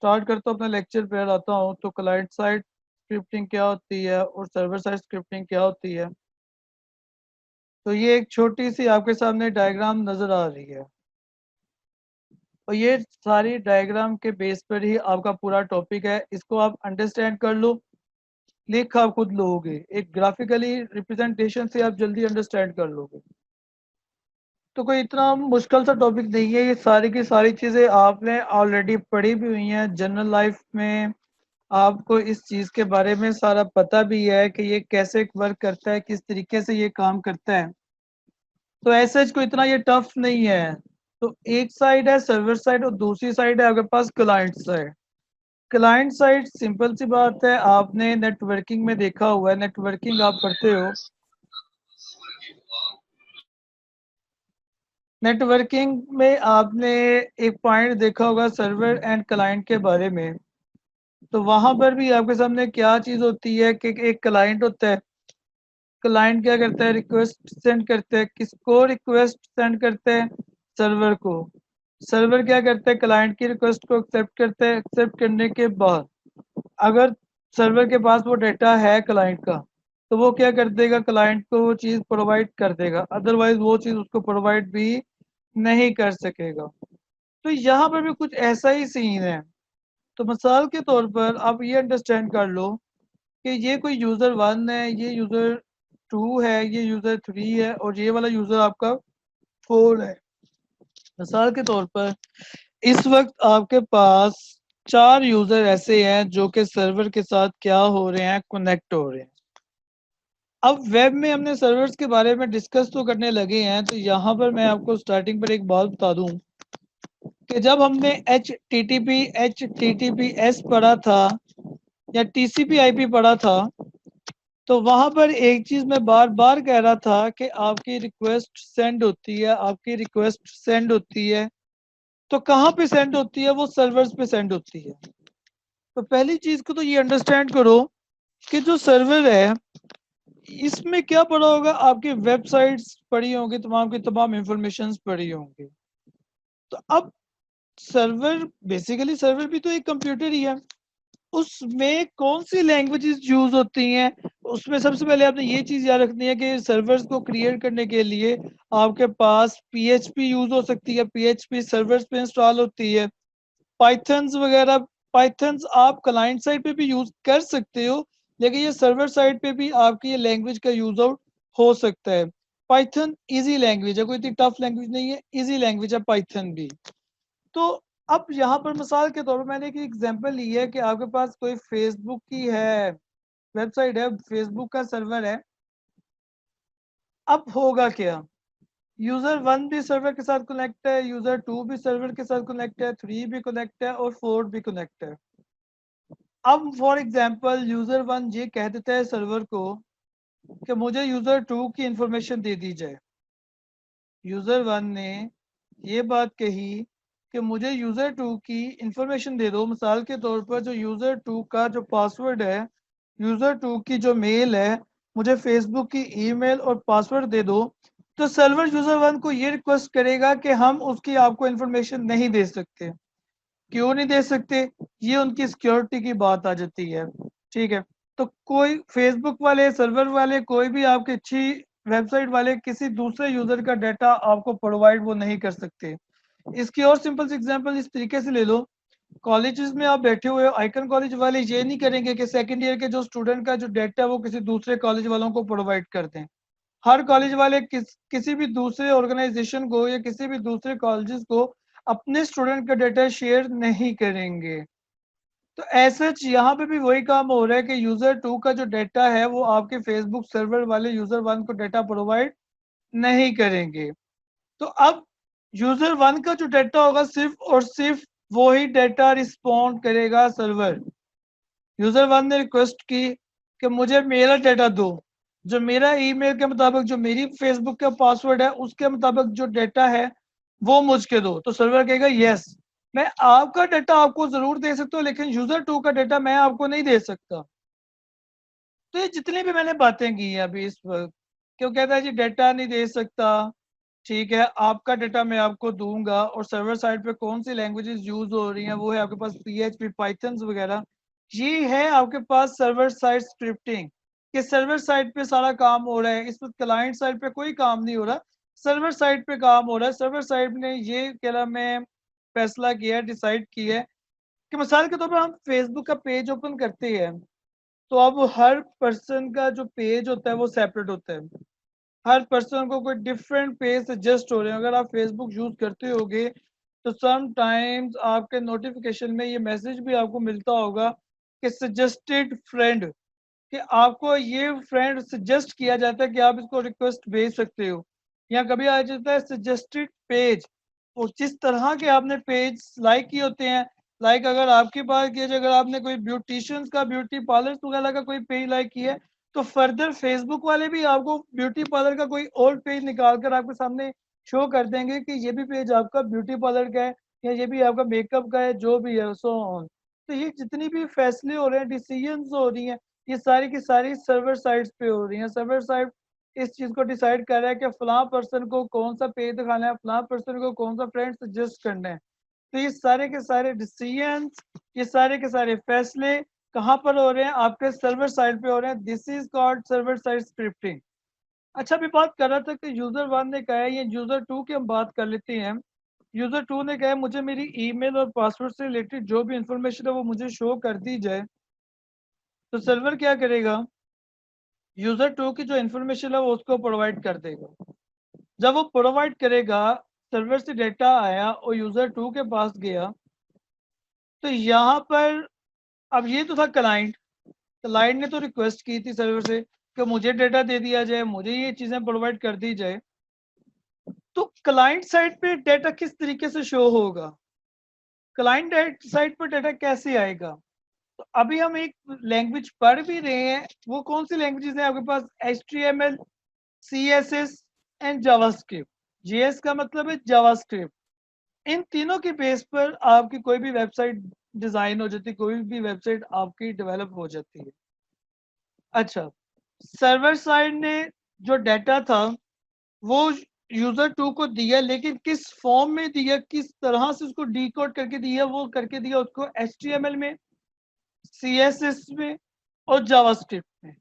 Start करता हूँ अपने लेक्चर पे आता हूँ। तो क्लाइंट साइड स्क्रिप्टिंग क्या होती है और सर्वर साइड स्क्रिप्टिंग क्या होती है। तो ये एक छोटी सी आपके सामने डायग्राम नज़र आ रही है और ये सारी डायग्राम के बेस पर ही आपका पूरा टॉपिक है। इसको आप अंडरस्टैंड कर लो, लिख आप खुद लोगे, एक ग्राफिकली रिप्रेजेंटेशन से आप जल्दी अंडरस्टैंड कर लोगे। तो कोई इतना मुश्किल सा टॉपिक नहीं है, ये सारी की सारी चीज़ें आपने ऑलरेडी पढ़ी भी हुई हैं जनरल लाइफ में। आपको इस चीज़ के बारे में सारा पता भी है कि ये कैसे वर्क करता है, किस तरीके से ये काम करता है। तो ऐसे कोई इतना ये टफ नहीं है। तो एक साइड है सर्वर साइड और दूसरी साइड है आपके पास client side. Client side simple सी बात है, आपने नेटवर्किंग में देखा हुआ है, नेटवर्किंग आप पढ़ते हो। नेटवर्किंग में आपने एक पॉइंट देखा होगा सर्वर एंड क्लाइंट के बारे में। तो वहां पर भी आपके सामने क्या चीज होती है कि एक क्लाइंट होता है। क्लाइंट क्या करता है, रिक्वेस्ट सेंड करते हैं। किसको रिक्वेस्ट सेंड करते हैं? सर्वर को। सर्वर क्या करता है, क्लाइंट की रिक्वेस्ट को एक्सेप्ट करते हैं। एक्सेप्ट करने के बाद अगर सर्वर के पास वो डेटा है क्लाइंट का, तो वो क्या कर देगा, क्लाइंट को वो चीज़ प्रोवाइड कर देगा। अदरवाइज वो चीज़ उसको प्रोवाइड भी नहीं कर सकेगा। तो यहाँ पर भी कुछ ऐसा ही सीन है। तो मिसाल के तौर पर आप ये अंडरस्टैंड कर लो कि ये कोई यूज़र 1 है, ये यूज़र 2 है, ये यूज़र 3 है और ये वाला यूज़र आपका 4 है। मिसाल के तौर पर इस वक्त आपके पास 4 यूज़र ऐसे हैं जो कि सर्वर के साथ क्या हो रहे हैं, कनेक्ट हो रहे हैं। अब वेब में हमने सर्वर्स के बारे में डिस्कस तो करने लगे हैं, तो यहाँ पर मैं आपको स्टार्टिंग पर एक बात बता दूं कि जब हमने HTTPS पढ़ा था या TCP/IP पढ़ा था, तो वहां पर एक चीज मैं बार बार कह रहा था कि आपकी रिक्वेस्ट सेंड होती है, आपकी रिक्वेस्ट सेंड होती है। तो कहाँ पे सेंड होती है? वो सर्वर्स पे सेंड होती है। तो पहली चीज को तो ये अंडरस्टैंड करो कि जो सर्वर है इसमें क्या पड़ा होगा, आपकी वेबसाइट्स पड़ी होंगी, तमाम की तमाम इंफॉर्मेशन पड़ी होंगी। तो अब सर्वर बेसिकली सर्वर भी तो एक कंप्यूटर ही है। उसमें कौन सी लैंग्वेजेस यूज होती हैं? उसमें सबसे पहले आपने ये चीज याद रखनी है कि सर्वर्स को क्रिएट करने के लिए आपके पास PHP यूज हो सकती है। PHP सर्वर्स पे इंस्टॉल होती है। पाइथन्स वगैरह, पाइथन्स आप क्लाइंट साइड पे भी यूज कर सकते हो, लेकिन ये सर्वर साइड पे भी आपकी ये लैंग्वेज का यूज आउट हो सकता है। पाइथन इजी लैंग्वेज है, कोई इतनी टफ लैंग्वेज नहीं है, इजी लैंग्वेज है पाइथन भी। तो अब यहाँ पर मिसाल के तौर पर मैंने एक एग्जांपल ली है कि आपके पास कोई फेसबुक की है वेबसाइट है, फेसबुक का सर्वर है। अब होगा क्या, यूजर 1 भी सर्वर के साथ कनेक्ट है, यूजर 2 भी सर्वर के साथ कनेक्ट है, 3 भी कनेक्ट है और 4 भी कनेक्ट है। अब फॉर एग्जांपल यूजर 1 ये कह देता है सर्वर को कि मुझे यूजर 2 की इंफॉर्मेशन दे दी जाए। यूजर 1 ने ये बात कही कि मुझे यूजर 2 की इंफॉर्मेशन दे दो। मिसाल के तौर पर जो यूजर 2 का जो पासवर्ड है, यूजर 2 की जो मेल है, मुझे फेसबुक की ईमेल और पासवर्ड दे दो। तो सर्वर यूजर 1 को ये रिक्वेस्ट करेगा कि हम उसकी आपको इंफॉर्मेशन नहीं दे सकते। क्यों नहीं दे सकते? ये उनकी सिक्योरिटी की बात आ जाती है। ठीक है। तो कोई फेसबुक वाले, सर्वर वाले, कोई भी आपकी अच्छी वेबसाइट वाले किसी दूसरे यूजर का डाटा आपको प्रोवाइड वो नहीं कर सकते। इसकी और सिंपल सी एग्जांपल इस तरीके से ले लो, कॉलेजेस में आप बैठे हुए हो, आइकन कॉलेज वाले ये नहीं करेंगे कि सेकंड ईयर के जो स्टूडेंट का जो डाटा है वो किसी दूसरे कॉलेज वालों को प्रोवाइड कर दें। हर कॉलेज वाले किसी भी दूसरे ऑर्गेनाइजेशन को या किसी भी दूसरे कॉलेजेस को अपने स्टूडेंट का डाटा शेयर नहीं करेंगे। तो ऐसा यहाँ पे भी वही काम हो रहा है कि यूजर 2 का जो डाटा है वो आपके फेसबुक सर्वर वाले यूजर 1 को डाटा प्रोवाइड नहीं करेंगे। तो अब यूजर 1 का जो डाटा होगा सिर्फ और सिर्फ वही डाटा रिस्पॉन्ड करेगा सर्वर। यूजर 1 ने रिक्वेस्ट की कि मुझे मेरा डाटा दो, जो मेरा ईमेल के मुताबिक, जो मेरी फेसबुक का पासवर्ड है उसके मुताबिक जो डाटा है वो मुझके दो। तो सर्वर कहेगा यस, मैं आपका डाटा आपको जरूर दे सकता हूँ लेकिन यूजर 2 का डाटा मैं आपको नहीं दे सकता। तो ये जितनी भी मैंने बातें की हैं अभी इस वक्त, क्यों कहता है जी डाटा नहीं दे सकता, ठीक है, आपका डेटा मैं आपको दूंगा और सर्वर साइड पे कौन सी लैंग्वेजेस यूज हो रही हैं वो है आपके पास PHP, पाइथन वगैरह। ये है आपके पास सर्वर साइड स्क्रिप्टिंग, कि सर्वर साइड पे सारा काम हो रहा है, इस वक्त क्लाइंट साइड पे कोई काम नहीं हो रहा, सर्वर साइड पे काम हो रहा है। सर्वर साइड ने ये क्या में फैसला किया, डिसाइड किया है कि मिसाल के तौर पर हम फेसबुक का पेज ओपन करते हैं तो अब हर पर्सन का जो पेज होता है वो सेपरेट होता है, हर पर्सन को कोई डिफरेंट पेज सजेस्ट हो रहे हैं। अगर आप फेसबुक यूज करते होगे तो समटाइम्स आपके नोटिफिकेशन में ये मैसेज भी आपको मिलता होगा कि सजेस्टेड फ्रेंड, कि आपको ये फ्रेंड सजेस्ट किया जाता है कि आप इसको रिक्वेस्ट भेज सकते हो, या कभी आ जाता है सजेस्टेड पेज। और जिस तरह के आपने पेज लाइक किए होते हैं, लाइक अगर आपकी बात की जाए, अगर आपने कोई ब्यूटिशियंस का, ब्यूटी पार्लर वगैरह का कोई पेज लाइक किया है तो फर्दर फेसबुक वाले भी आपको ब्यूटी पार्लर का कोई और पेज निकाल कर आपके सामने शो कर देंगे कि ये भी पेज आपका ब्यूटी पार्लर का है, या ये भी आपका मेकअप का है, जो भी है सो ऑन। तो ये जितनी भी फैसले हो रहे हैं, डिसीजंस हो रही हैं, ये सारी की सारी सर्वर साइट्स पे हो रही हैं। सर्वर साइट इस चीज को डिसाइड कर रहा है कि फलां पर्सन को कौन सा पेज दिखाना है, फलां पर्सन को कौन सा फ्रेंड सजेस्ट करना है। तो ये सारे के सारे डिसीजंस, ये सारे के सारे फैसले कहाँ पर हो रहे हैं? आपके सर्वर साइड पे हो रहे हैं। This is called server side scripting. अच्छा, अभी बात कर रहा था कि यूजर वन ने कहा है, ये यूजर टू की हम बात कर लेते हैं। यूजर टू ने कहा है मुझे मेरी ईमेल और पासवर्ड से रिलेटेड जो भी इंफॉर्मेशन है वो मुझे शो कर दी जाए। तो सर्वर क्या करेगा? यूजर टू की जो इन्फॉर्मेशन है वो उसको प्रोवाइड कर देगा। जब वो प्रोवाइड करेगा, सर्वर से डेटा आया और यूजर टू के पास गया, तो यहाँ पर अब ये तो था क्लाइंट, क्लाइंट ने तो रिक्वेस्ट की थी सर्वर से कि मुझे डेटा दे दिया जाए, मुझे ये चीजें प्रोवाइड कर दी जाए। तो क्लाइंट साइड पे डेटा किस तरीके से शो होगा, क्लाइंट साइड पर डेटा कैसे आएगा? तो अभी हम एक लैंग्वेज पढ़ भी रहे हैं, वो कौन सी लैंग्वेजेस है आपके पास? HTML, CSS and JavaScript. JS का मतलब है जावास्क्रिप्ट। इन तीनों के बेस पर आपकी कोई भी वेबसाइट डिजाइन हो जाती है, कोई भी वेबसाइट आपकी डेवलप हो जाती है। अच्छा, सर्वर साइड ने जो डाटा था वो यूजर टू को दिया, लेकिन किस फॉर्म में दिया, किस तरह से उसको डिकोड करके दिया, वो करके दिया उसको HTML में, CSS में और जावास्क्रिप्ट में।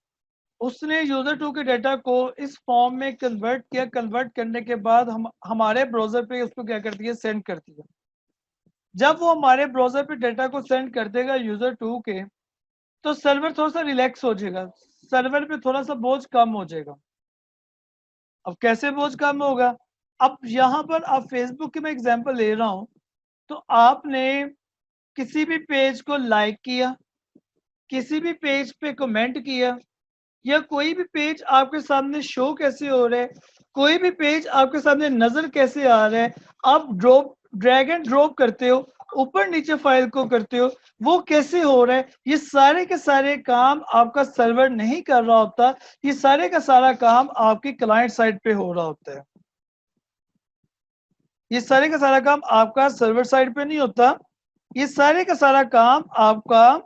उसने यूजर टू के डाटा को इस फॉर्म में कन्वर्ट किया, कन्वर्ट करने के बाद हम हमारे ब्राउजर पे उसको क्या कर दिया, सेंड कर दिया। जब वो हमारे ब्राउजर पे डाटा को सेंड कर देगा यूजर टू के, तो सर्वर थोड़ा सा रिलैक्स हो जाएगा, सर्वर पे थोड़ा सा बोझ कम हो जाएगा। अब कैसे बोझ कम होगा? अब यहाँ पर आप फेसबुक की मैं एग्जांपल ले रहा हूँ, तो आपने किसी भी पेज को लाइक किया, किसी भी पेज पे कमेंट किया, या कोई भी पेज आपके सामने शो कैसे हो रहा है, कोई भी पेज आपके सामने नजर कैसे आ रहा है, आप ड्रैग एंड ड्रॉप करते हो, ऊपर नीचे फाइल को करते हो, वो कैसे हो रहा है, ये सारे के सारे काम आपका सर्वर नहीं कर रहा होता, ये सारे का सारा काम आपकी क्लाइंट साइड पे हो रहा होता है। ये सारे का सारा काम आपका सर्वर साइड पे नहीं होता, ये सारे का सारा काम आपका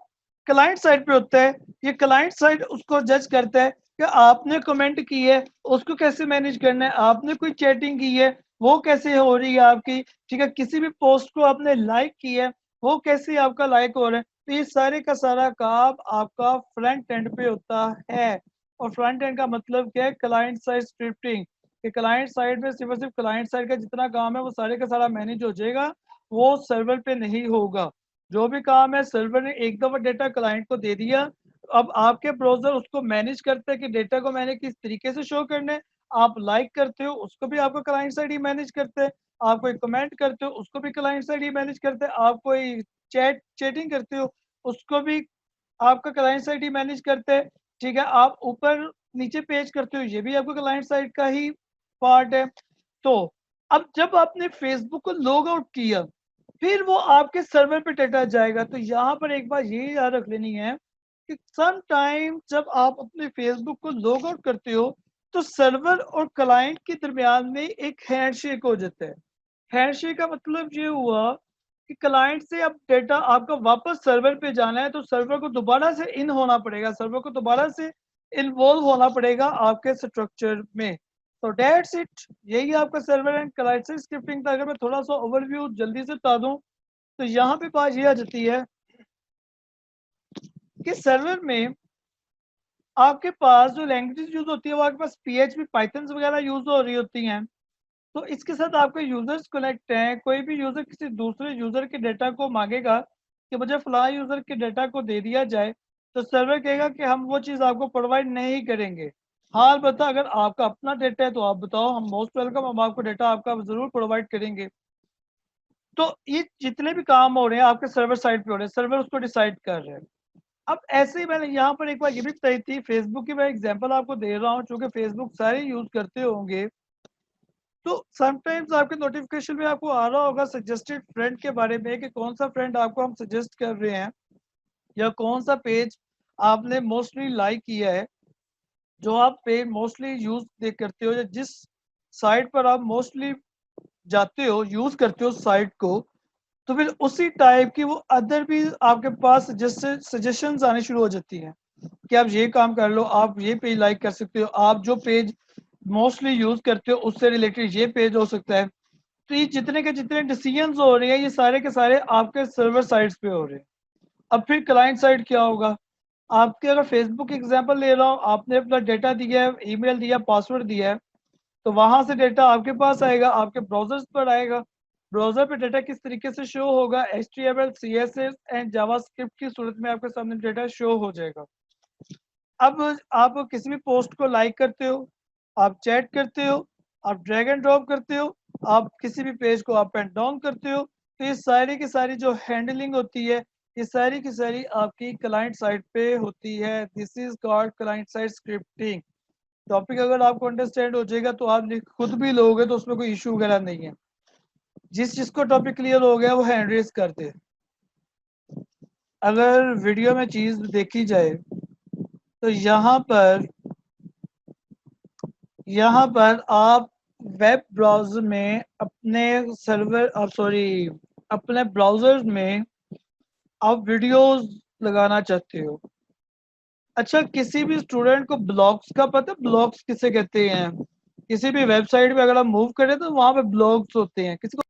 क्लाइंट साइड पे होता है। ये क्लाइंट साइड उसको जज करता है कि आपने कमेंट की है, उसको कैसे मैनेज करना है, आपने कोई चैटिंग की है वो कैसे हो रही है आपकी, ठीक है, किसी भी पोस्ट को आपने लाइक किया है वो कैसे आपका लाइक हो रहा है। तो ये सारे का सारा काम आपका फ्रंट एंड पे होता है। और फ्रंट एंड का मतलब क्या है? Client side scripting. कि क्लाइंट साइड में सिर्फ और सिर्फ क्लाइंट साइड का जितना काम है वो सारे का सारा मैनेज हो जाएगा, वो सर्वर पे नहीं होगा। जो भी काम है सर्वर ने एक दफा डेटा क्लाइंट को दे दिया, अब आपके ब्राउजर उसको मैनेज करते हैं कि डेटा को मैंने किस तरीके से शो करना है। आप लाइक करते हो उसको भी आपका क्लाइंट साइड ही मैनेज करते हैं, आप कोई कमेंट करते हो उसको भी क्लाइंट साइड ही मैनेज करते हैं, आप कोई चैटिंग करते हो उसको भी आपका क्लाइंट साइड ही मैनेज करते हैं, ठीक है, आप ऊपर नीचे पेज करते हो ये भी आपका क्लाइंट साइड का ही पार्ट है। तो अब जब आपने फेसबुक को लॉग आउट किया, फिर वो आपके सर्वर पे डेटा जाएगा। तो यहाँ पर एक बात ये याद रख लेनी है कि सम टाइम जब आप अपने फेसबुक को लॉग आउट करते हो तो सर्वर और क्लाइंट के दरमियान में एक हैंडशेक हो जाता है। हैंडशेक का मतलब ये हुआ कि क्लाइंट से अब डेटा आपका वापस सर्वर पे जाना है तो सर्वर को दोबारा से इन होना पड़ेगा, सर्वर को दोबारा से इन्वॉल्व होना पड़ेगा आपके स्ट्रक्चर में। तो डेट्स इट, यही आपका server and client side scripting था। अगर मैं थोड़ा सा ओवरव्यू जल्दी से बता दूं तो यहाँ पे बात ये आ जाती है कि सर्वर में आपके पास जो लैंग्वेज यूज होती है वो आपके पास PHP पाइथन वगैरह यूज हो रही होती हैं। तो इसके साथ आपके यूजर्स कनेक्ट हैं। कोई भी यूजर किसी दूसरे यूजर के डाटा को मांगेगा कि मुझे फला यूजर के डाटा को दे दिया जाए, तो सर्वर कहेगा कि हम वो चीज़ आपको प्रोवाइड नहीं करेंगे। हाँ बता, अगर आपका अपना डाटा है तो आप बताओ, हम मोस्ट वेलकम, हम आपको डाटा आपका जरूर प्रोवाइड करेंगे। तो ये जितने भी काम हो रहे हैं आपके सर्वर साइड पे हो रहे हैं, सर्वर उसको डिसाइड कर रहे हैं। अब ऐसे ही मैंने यहाँ पर एक बार ये भी बताई थी, फेसबुक की मैं एग्जांपल आपको दे रहा हूँ, चूंकि फेसबुक सारे यूज करते होंगे। तो समटाइम्स आपके नोटिफिकेशन में आपको आ रहा होगा सजेस्टेड फ्रेंड के बारे में कि कौन सा फ्रेंड आपको हम सजेस्ट कर रहे हैं या कौन सा पेज आपने मोस्टली लाइक किया है, जो आप पेज मोस्टली यूज करते हो या जिस साइट पर आप मोस्टली जाते हो, यूज करते हो साइट को। तो फिर उसी टाइप की वो अदर भी आपके पास सजेशंस आने शुरू हो जाती हैं कि आप ये काम कर लो, आप ये पेज लाइक कर सकते हो, आप जो पेज मोस्टली यूज करते हो उससे रिलेटेड ये पेज हो सकता है। तो ये जितने के जितने डिसीजंस हो रहे हैं ये सारे के सारे आपके सर्वर साइड्स पे हो रहे हैं। अब फिर क्लाइंट साइड क्या होगा? आपके अगर फेसबुक एग्जांपल ले रहा हूँ, आपने अपना डेटा दिया है, ईमेल दिया, पासवर्ड दिया है, तो वहां से डेटा आपके पास आएगा, आपके ब्राउजर्स पर आएगा। ब्राउजर पे डेटा किस तरीके से शो होगा? HTML CSS एंड जावास्क्रिप्ट की सूरत में आपके सामने डेटा शो हो जाएगा। अब आप किसी भी पोस्ट को लाइक करते हो, आप चैट करते हो, आप ड्रैग एंड ड्रॉप करते हो, आप किसी भी पेज को अप एंड डाउन करते हो, तो ये सारी की सारी जो हैंडलिंग होती है ये सारी की सारी आपकी क्लाइंट साइड पे होती है। This is called client side scripting. Topic अगर आपको अंडरस्टैंड हो जाएगा तो आप खुद भी लोगे तो उसमें कोई इशू वगैरह नहीं है। जिसको टॉपिक क्लियर हो गया वो हैंड रेज कर दे। अगर वीडियो में चीज देखी जाए तो यहाँ पर आप वेब ब्राउज़र में अपने अपने ब्राउज़र में आप वीडियोस लगाना चाहते हो। अच्छा, किसी भी स्टूडेंट को ब्लॉग्स का पता है? ब्लॉग्स किसे कहते हैं? किसी भी वेबसाइट पे अगर आप मूव करें तो वहां पे ब्लॉग्स होते हैं, किसी को?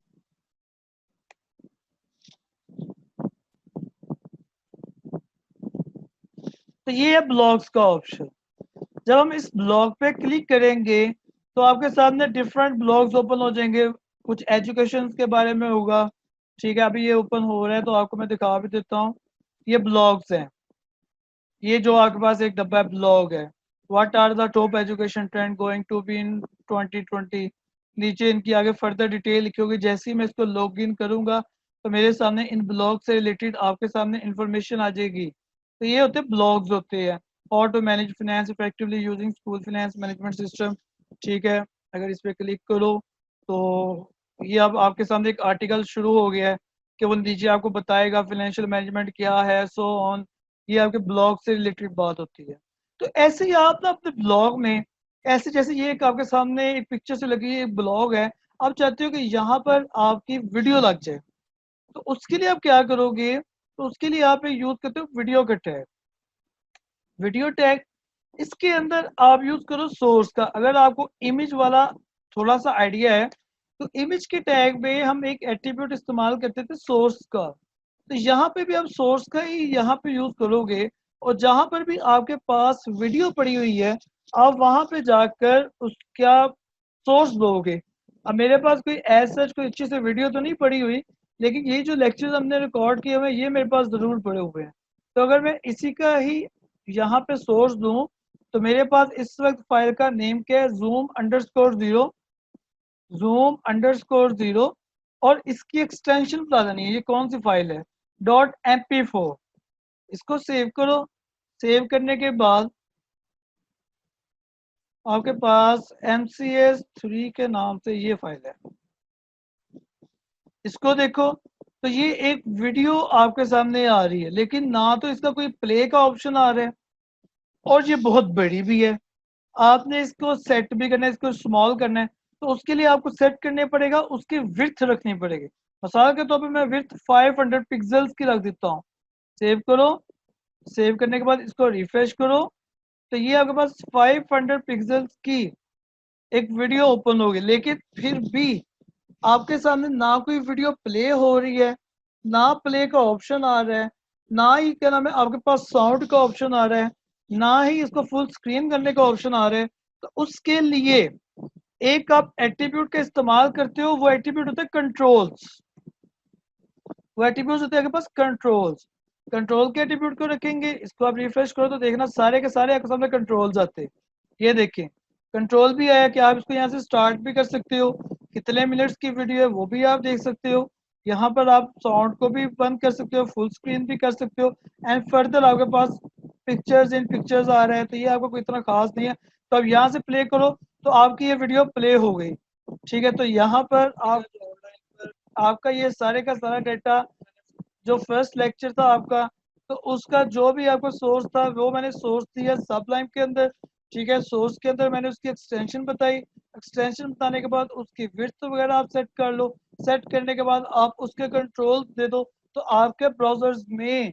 तो ये है ब्लॉग्स का ऑप्शन। जब हम इस ब्लॉग पे क्लिक करेंगे तो आपके सामने डिफरेंट ब्लॉग्स ओपन हो जाएंगे। कुछ एजुकेशन के बारे में होगा, ठीक है, अभी ये ओपन हो रहा है तो आपको मैं दिखा भी देता हूँ। ये ब्लॉग्स हैं, ये जो आपके पास एक डब्बा ब्लॉग है। What are the top education trend going to be in 2020। नीचे इनकी आगे फर्दर डिटेल लिखी होगी। जैसे ही मैं इसको लॉग इन करूंगा तो मेरे सामने इन ब्लॉग से रिलेटेड आपके सामने इंफॉर्मेशन आ जाएगी। तो ये होते ब्लॉग्स होते हैं। How to manage finance effectively using school finance management system, ठीक है। अगर इस पर क्लिक करो तो ये अब आपके सामने एक आर्टिकल शुरू हो गया है कि वो नीचे आपको बताएगा फाइनेंशियल मैनेजमेंट क्या है, सो ऑन। ये आपके ब्लॉग से रिलेटेड बात होती है। तो ऐसे ही आप ना अपने ब्लॉग में, ऐसे जैसे ये एक आपके सामने एक पिक्चर से लगी एक ब्लॉग है, आप चाहते हो कि यहाँ पर आपकी वीडियो लग जाए, तो उसके लिए आप क्या करोगे? तो उसके लिए आप यूज करते हो वीडियो का टैग। वीडियो टैग, इसके अंदर आप यूज करो सोर्स का। अगर आपको इमेज वाला थोड़ा सा आइडिया है तो इमेज के टैग में हम एक एट्रीब्यूट इस्तेमाल करते थे सोर्स का। तो यहाँ पे भी आप सोर्स का ही यहाँ पे यूज करोगे। और जहां पर भी आपके पास वीडियो पड़ी हुई है आप वहां पे जाकर उसका सोर्स दोगे। अब मेरे पास कोई एज सच कोई अच्छी से वीडियो तो नहीं पड़ी हुई, लेकिन ये जो लेक्चर्स हमने रिकॉर्ड किए हुए हैं ये मेरे पास जरूर पड़े हुए हैं। तो अगर मैं इसी का ही यहाँ पे सोर्स दूं तो मेरे पास इस वक्त फाइल का नेम क्या है? Zoom underscore zero. और इसकी एक्सटेंशन बता देनी है ये कौन सी फाइल है, .mp4। इसको सेव करो। सेव करने के बाद आपके पास MCS3 के नाम से ये फाइल है, इसको देखो। तो ये एक वीडियो आपके सामने आ रही है, लेकिन ना तो इसका कोई प्ले का ऑप्शन आ रहा है और ये बहुत बड़ी भी है। आपने इसको सेट भी करना है, इसको स्मॉल करना है, तो उसके लिए आपको सेट करने पड़ेगा, उसकी विड्थ रखनी पड़ेगी। मिसाल के तौर पे मैं विड्थ 500 पिक्सल्स की रख देता हूँ। सेव करो। सेव करने के बाद इसको रिफ्रेश करो तो ये आपके पास 500 पिक्सल्स की एक वीडियो ओपन होगी, लेकिन फिर भी आपके सामने ना कोई वीडियो प्ले हो रही है, ना प्ले का ऑप्शन आ रहा है, ना ही क्या नाम है आपके पास साउंड का ऑप्शन आ रहा है, ना ही इसको फुल स्क्रीन करने का ऑप्शन आ रहा है। तो उसके लिए एक आप एट्रीब्यूट का इस्तेमाल करते हो, वो एट्रीब्यूट होता है कंट्रोल्स। वो एट्रीब्यूट होते हैं आपके पास कंट्रोल्स। कंट्रोल के एट्रीब्यूट को रखेंगे, इसको आप रिफ्रेश करो तो देखना सारे के सारे आपके सामने कंट्रोल्स आते हैं। ये देखें कंट्रोल भी आया कि आप इसको यहाँ से स्टार्ट भी कर सकते हो, कितने मिनट्स की वीडियो है वो भी आप देख सकते हो। यहाँ पर आप साउंड को भी बंद कर सकते हो, फुल स्क्रीन भी कर सकते हो, एंड फर्दर आपके पास पिक्चर्स इन पिक्चर्स आ रहे हैं, तो ये आपको कोई इतना खास नहीं है। तो अब यहाँ से प्ले करो तो आपकी ये वीडियो प्ले हो गई। ठीक है, तो यहाँ पर आप आपका ये सारे का सारा डेटा जो फर्स्ट लेक्चर था आपका, तो उसका जो भी आपका सोर्स था वो मैंने सोर्स दिया सबलाइम के अंदर। ठीक है, सोर्स के अंदर मैंने उसकी एक्सटेंशन बताई, एक्सटेंशन बताने के बाद उसकी विड्थ वगैरह आप सेट कर लो। सेट करने के बाद आप उसके कंट्रोल दे दो, तो आपके ब्राउजर्स में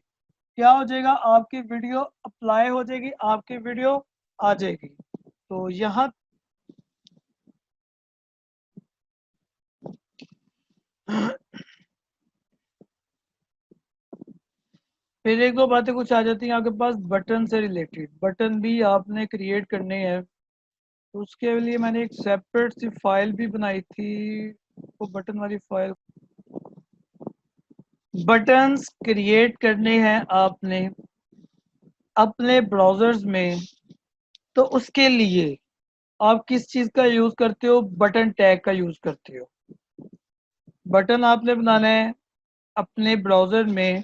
क्या हो जाएगा, आपकी वीडियो अप्लाई हो जाएगी, आपकी वीडियो आ जाएगी। तो यहाँ फिर एक दो बातें कुछ आ जाती हैं आपके पास बटन से रिलेटेड। बटन भी आपने क्रिएट करने हैं, तो उसके लिए मैंने एक सेपरेट सी फाइल भी बनाई थी, वो बटन वाली फाइल। बटन्स क्रिएट करने हैं आपने अपने ब्राउजर्स में, तो उसके लिए आप किस चीज का यूज करते हो, बटन टैग का यूज करते हो। बटन आपने बनाना है अपने ब्राउजर में,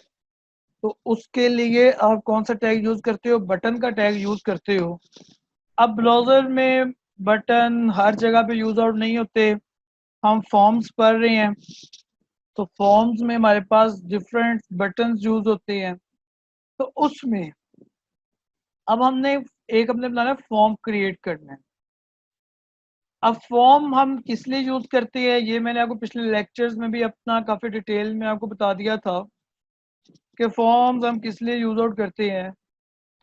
तो उसके लिए आप कौन सा टैग यूज करते हो, बटन का टैग यूज करते हो। अब ब्राउजर में बटन हर जगह पे यूज आउट नहीं होते। हम फॉर्म्स पढ़ रहे हैं, तो फॉर्म्स में हमारे पास डिफरेंट बटन्स यूज होते हैं। तो उसमें अब हमने एक अपने बनाना फॉर्म क्रिएट करना है। अब फॉर्म हम किस लिए यूज करते हैं, ये मैंने आपको पिछले लेक्चर्स में भी अपना काफी डिटेल में आपको बता दिया था कि फॉर्म्स हम किस लिए यूज आउट करते हैं।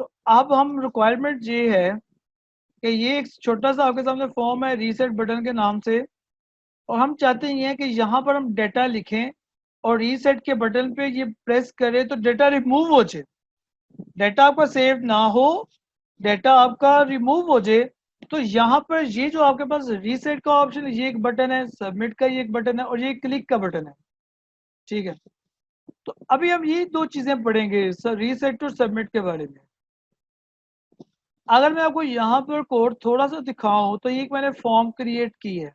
तो अब हम रिक्वायरमेंट ये है कि ये एक छोटा सा आपके सामने फॉर्म है रीसेट बटन के नाम से, और हम चाहते हैं कि यहाँ पर हम डेटा लिखें और रीसेट के बटन पे ये प्रेस करें तो डेटा रिमूव हो जाए, डेटा आपका सेव ना हो, डेटा आपका रिमूव हो जाए। तो यहाँ पर ये जो आपके पास रीसेट का ऑप्शन है, ये एक बटन है, सबमिट का ये एक बटन है, और ये क्लिक का बटन है। ठीक है, तो अभी हम ये दो चीजें पढ़ेंगे सर, रीसेट और सबमिट के बारे में। अगर मैं आपको यहाँ पर कोड थोड़ा सा दिखाऊं, तो ये मैंने फॉर्म क्रिएट की है,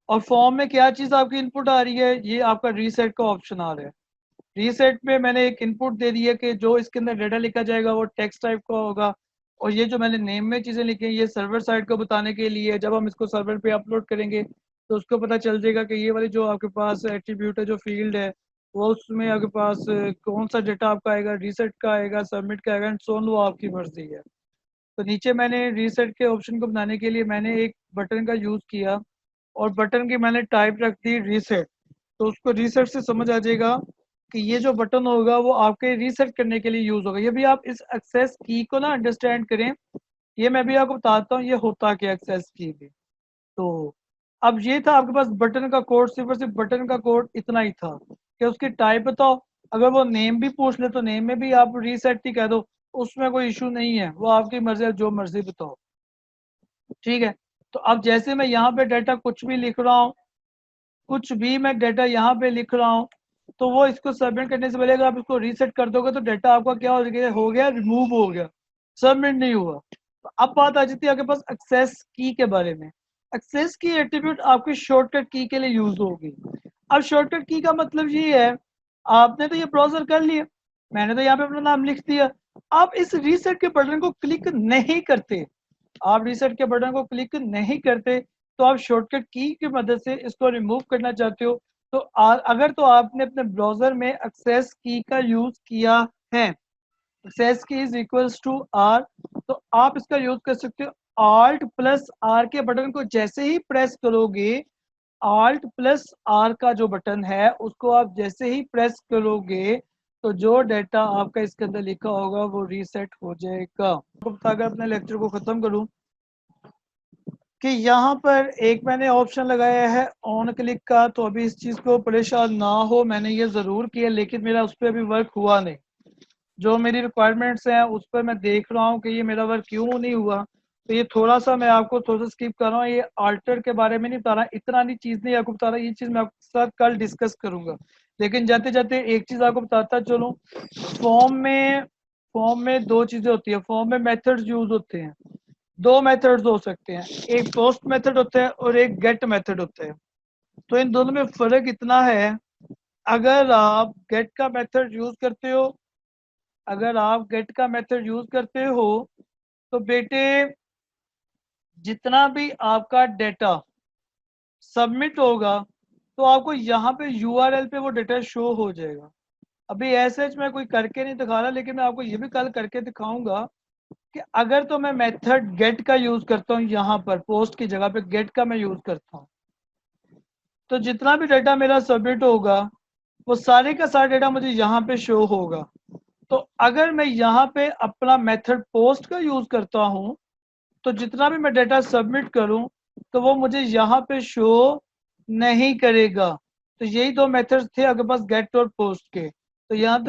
और फॉर्म में क्या चीज आपकी इनपुट आ रही है, ये आपका रीसेट का ऑप्शन आ रहा है। रीसेट में मैंने एक इनपुट दे दी है कि जो इसके अंदर डेटा लिखा जाएगा वो टेक्स्ट टाइप का होगा, और ये जो मैंने नेम में चीज़ें लिखी हैं ये सर्वर साइड को बताने के लिए, जब हम इसको सर्वर पे अपलोड करेंगे तो उसको पता चल जाएगा कि ये वाली जो आपके पास एट्रीब्यूट है, जो फील्ड है, वो उसमें आपके पास कौन सा डेटा आपका आएगा, रीसेट का आएगा, सबमिट का आएगा, एंड सो ऑन, वो आपकी मर्जी है। तो नीचे मैंने रीसेट के ऑप्शन को बनाने के लिए मैंने एक बटन का यूज़ किया, और बटन की मैंने टाइप रख दी रीसेट। तो उसको रीसेट से समझ आ जाएगा कि ये जो बटन होगा वो आपके रीसेट करने के लिए यूज होगा। ये भी आप इस एक्सेस की को ना अंडरस्टैंड करें, ये मैं भी आपको बताता हूँ ये होता क्या एक्सेस की भी। तो अब ये था आपके पास बटन का कोड, सिर्फ और सिर्फ बटन का कोड इतना ही था कि उसकी टाइप बताओ। अगर वो नेम भी पूछ ले तो नेम में भी आप रीसेट ही कह दो, उसमें कोई इशू नहीं है, वो आपकी मर्जी है, जो मर्जी बताओ। ठीक है, तो अब जैसे मैं यहाँ पे डाटा कुछ भी लिख रहा हूँ, कुछ भी मैं डाटा यहाँ पे लिख रहा हूँ, तो वो इसको सबमिट करने से पहले अगर आप इसको रीसेट कर दोगे तो डाटा आपका क्या हो गया, रिमूव हो गया, सबमिट नहीं हुआ। तो अब बात आ जाती है आपके पास एक्सेस की के बारे में। एक्सेस की एट्रीब्यूट आपकी शॉर्टकट की के लिए यूज होगी। अब शॉर्टकट की का मतलब ये है, आपने तो ये ब्राउजर कर लिया, मैंने तो यहाँ पे अपना नाम लिख दिया, आप इस रीसेट के बटन को क्लिक नहीं करते, आप रीसेट के बटन को क्लिक नहीं करते, तो आप शॉर्टकट की की मदद से इसको रिमूव करना चाहते हो। तो अगर तो आपने अपने ब्राउजर में एक्सेस की का यूज किया है, एक्सेस की इज इक्वल्स टू आर, तो आप इसका यूज कर सकते हो। आल्ट प्लस आर के बटन को जैसे ही प्रेस करोगे, आल्ट प्लस आर का जो बटन है उसको आप जैसे ही प्रेस करोगे, तो जो डेटा आपका इसके अंदर लिखा होगा वो रीसेट हो जाएगा। अगर अपने लेक्चर को खत्म करूं कि यहाँ पर एक मैंने ऑप्शन लगाया है ऑन क्लिक का, तो अभी इस चीज़ को परेशान ना हो, मैंने ये ज़रूर किया लेकिन मेरा उस पर अभी वर्क हुआ नहीं। जो मेरी रिक्वायरमेंट्स हैं उस पर मैं देख रहा हूँ कि ये मेरा वर्क क्यों नहीं हुआ। तो ये थोड़ा सा मैं आपको थोड़ा सा स्किप कर रहा हूँ, ये अल्टर के बारे में नहीं बता रहा, इतना नहीं चीज़ नहीं आपको बता रहा, ये चीज़ मैं आपके साथ कल डिस्कस करूँगा। लेकिन जाते जाते एक चीज़ आपको बताता चलूँ, फॉर्म में दो चीज़ें होती है, फॉर्म में मेथड्स यूज होते हैं। दो मेथड्स हो सकते हैं, एक पोस्ट मेथड होता है और एक गेट मेथड होता है। तो इन दोनों में फर्क इतना है, अगर आप गेट का मेथड यूज करते हो, अगर आप गेट का मेथड यूज करते हो तो बेटे जितना भी आपका डेटा सबमिट होगा तो आपको यहाँ पे यूआरएल पे वो डेटा शो हो जाएगा। अभी ऐसे मैं कोई करके नहीं दिखा रहा, लेकिन मैं आपको ये भी कल करके दिखाऊंगा कि अगर तो मैं मेथड गेट का यूज करता हूँ, यहाँ पर पोस्ट की जगह पे गेट का मैं यूज करता हूँ, तो जितना भी डेटा मेरा सबमिट होगा वो सारे का सारा डेटा मुझे यहाँ पे शो होगा। तो अगर मैं यहाँ पे अपना मेथड पोस्ट का यूज करता हूँ तो जितना भी मैं डेटा सबमिट करूँ तो वो मुझे यहाँ पे शो नहीं करेगा। तो यही दो मेथड्स थे आपके पास गेट और पोस्ट के। तो यहाँ तक